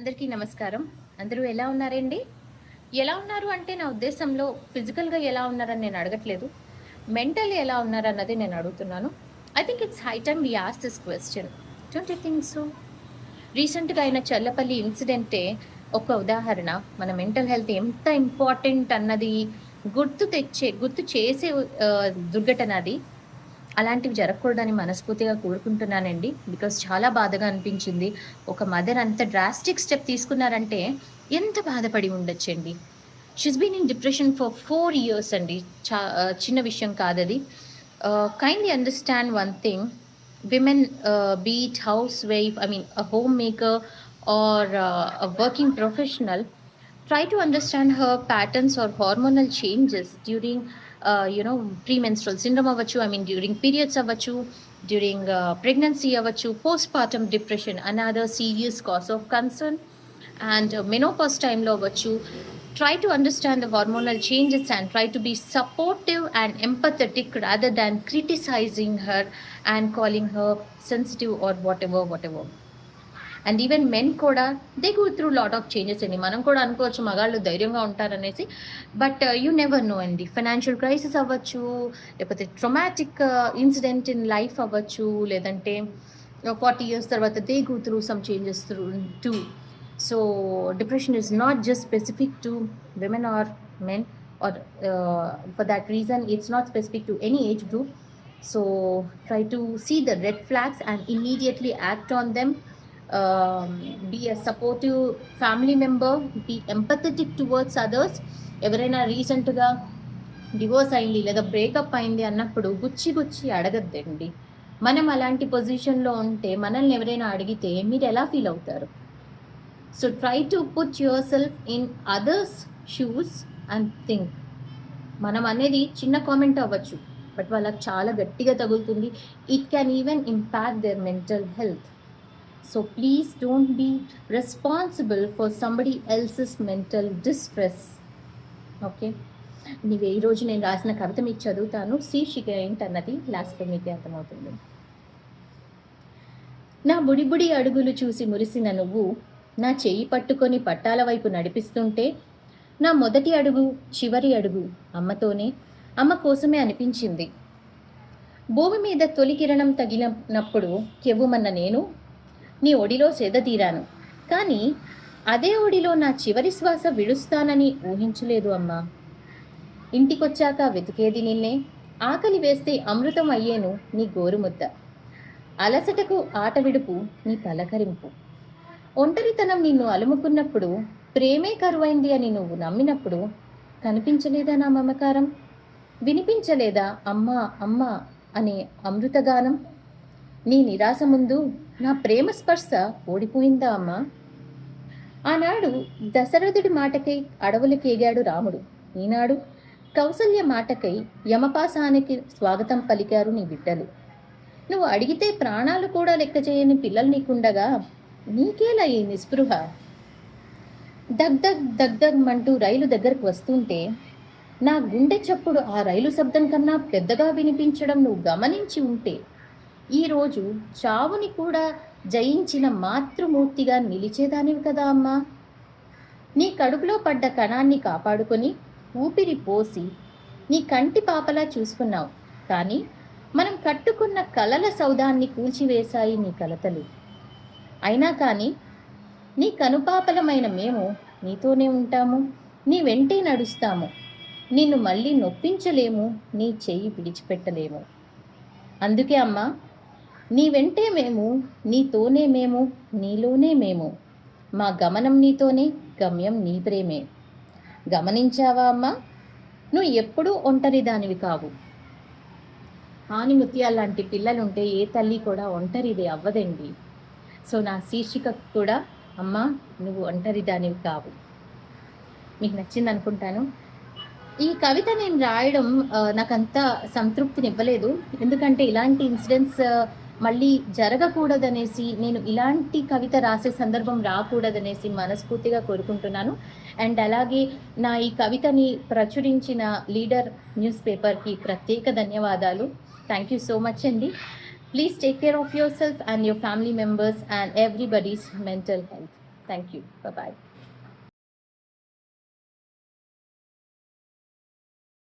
అందరికీ నమస్కారం. అందరూ ఎలా ఉన్నారండి? ఎలా ఉన్నారు అంటే నా ఉద్దేశంలో ఫిజికల్‌గా ఎలా ఉన్నారని నేను అడగట్లేదు. మెంటల్లీ ఎలా ఉన్నారన్నది నేను అడుగుతున్నాను. I think it's high time we ask this question. Don't you think so? రీసెంట్‌గా అయిన చల్లపల్లి ఇన్సిడెంటే ఒక ఉదాహరణ. మన మెంటల్ హెల్త్ ఎంత ఇంపార్టెంట్ అన్నది గుర్తు చేసే దుర్ఘటన అది. అలాంటివి జరగకూడదని మనస్ఫూర్తిగా కోరుకుంటున్నానండి. బికాజ్ చాలా బాధగా అనిపించింది. ఒక మదర్ అంత డ్రాస్టిక్ స్టెప్ తీసుకున్నారంటే ఎంత బాధపడి ఉండొచ్చండి. She's been in depression for 4 years అండి. చిన్న విషయం కాదది. Kindly understand one thing. Women be it housewife, I mean a homemaker or a working professional, try to understand her patterns or hormonal changes during premenstrual syndrome అవ్వచ్చు, I mean during periods అవ్వచ్చు, during pregnancy అవ్వచ్చు, post partum depression another serious cause of concern, and menopause టైంలో అవ్వచ్చు. Try to understand the hormonal changes and try to be supportive and empathetic rather than criticizing her and calling her sensitive or whatever. And even men కూడా they go through lot of changes అండి. మనం కూడా అనుకోవచ్చు మగాళ్ళు ధైర్యంగా ఉంటారనేసి, but you never know అండి. Financial crisis అవ్వచ్చు, లేకపోతే ట్రొమాటిక్ ఇన్సిడెంట్ ఇన్ లైఫ్ అవ్వచ్చు, లేదంటే 40 years తర్వాత they go through some changes through too. So depression is not just specific to women or men, or for that reason it's not specific to any age group. So try to see the red flags and immediately act on them. Be a supportive family member, be empathetic towards others. ఎవరైనా రీసెంట్గా divorce అయింది లేదా breakup అయింది అన్నప్పుడు గుచ్చి అడగద్దండి. మనం అలాంటి పొజిషన్లో ఉంటే మనల్ని ఎవరైనా అడిగితే మీరు ఎలా ఫీల్ అవుతారు? So try to put your self in others shoes and think. మనం అనేది చిన్న కామెంట్ అవ్వచ్చు, బట్ వాళ్ళకి చాలా గట్టిగా తగులుతుంది. It can even impact their mental health. So please don't be responsible for somebody else's mental distress. Okay, ఈరోజు నేను రాసిన కవిత మీకు చదువుతాను. శీర్షిక ఏంటన్నది లాస్ట్లో మీకే అర్థమవుతుంది. నా బుడి అడుగులు చూసి మురిసిన నువ్వు నా చెయ్యి పట్టుకొని పట్టాల వైపు నడిపిస్తుంటే, నా మొదటి అడుగు చివరి అడుగు అమ్మతోనే, అమ్మ కోసమే అనిపించింది. భూమి మీద తొలి కిరణం తగిలినప్పుడు కెవ్వుమన్న నేను నీ ఒడిలో సేద తీరాను. కానీ అదే ఒడిలో నా చివరి శ్వాస విడుస్తానని ఊహించలేదు అమ్మా. ఇంటికొచ్చాక వెతికేది నిన్నే, ఆకలి వేస్తే అమృతం అయ్యేను నీ గోరుముద్ద, అలసటకు ఆట విడుపు నీ పలకరింపు. ఒంటరితనం నిన్ను అలుముకున్నప్పుడు, ప్రేమే కరువైంది అని నువ్వు నమ్మినప్పుడు కనిపించలేదా నా మమకారం? వినిపించలేదా అమ్మా అమ్మా అనే అమృతగానం? నీ నిరాశ ముందు నా ప్రేమ స్పర్శ ఓడిపోయిందా అమ్మా? ఆనాడు దశరథుడి మాటకై అడవులకేగాడు రాముడు. ఈనాడు కౌసల్య మాటకై యమపాసానికి స్వాగతం పలికారు నీ బిడ్డలు. నువ్వు అడిగితే ప్రాణాలు కూడా లెక్క చేయని పిల్లలు నీకుండగా నీకేలా ఈ నిస్పృహ? దగ్ మంటూ రైలు దగ్గరకు వస్తుంటే నా గుండె చప్పుడు ఆ రైలు శబ్దం కన్నా పెద్దగా వినిపించడం నువ్వు గమనించి ఉంటే, ఈరోజు చావుని కూడా జయించిన మాతృమూర్తిగా నిలిచేదానివి కదా అమ్మా. నీ కడుపులో పడ్డ కణాన్ని కాపాడుకొని ఊపిరి పోసి నీ కంటి పాపలా చూసుకున్నావు. కానీ మనం కట్టుకున్న కలల సౌధాన్ని కూల్చివేశాయి నీ కలతలు. అయినా కానీ నీ కనుపాపలమైన మేము నీతోనే ఉంటాము, నీ వెంటే నడుస్తాము. నిన్ను మళ్ళీ నొప్పించలేము, నీ చెయ్యి విడిచిపెట్టలేము. అందుకే అమ్మా, నీ వెంటే మేము, నీతోనే మేము, నీలోనే మేము. మా గమనం నీతోనే, గమ్యం నీ ప్రేమే. గమనించావా అమ్మా, నువ్వు ఎప్పుడూ ఒంటరి దానివి కావు. ఆనిముత్యాల లాంటి పిల్లలుంటే ఏ తల్లి కూడా ఒంటరిది అవ్వదండి. సో నా శీర్షిక కూడా అమ్మా నువ్వు ఒంటరి దానివి కావు. మీకు నచ్చింది అనుకుంటాను. ఈ కవిత నేను రాయడం నాకంత సంతృప్తిని ఇవ్వలేదు. ఎందుకంటే ఇలాంటి ఇన్సిడెంట్స్ మళ్ళీ జరగకూడదనేసి, నేను ఇలాంటి కవిత రాసే సందర్భం రాకూడదనేసి మనస్ఫూర్తిగా కోరుకుంటున్నాను. అండ్ అలాగే నా ఈ కవితని ప్రచురించిన లీడర్ న్యూస్ పేపర్కి ప్రత్యేక ధన్యవాదాలు. థ్యాంక్ యూ సో మచ్ అండి. Please take care of yourself and your family members and everybody's mental health. Thank you. Bye.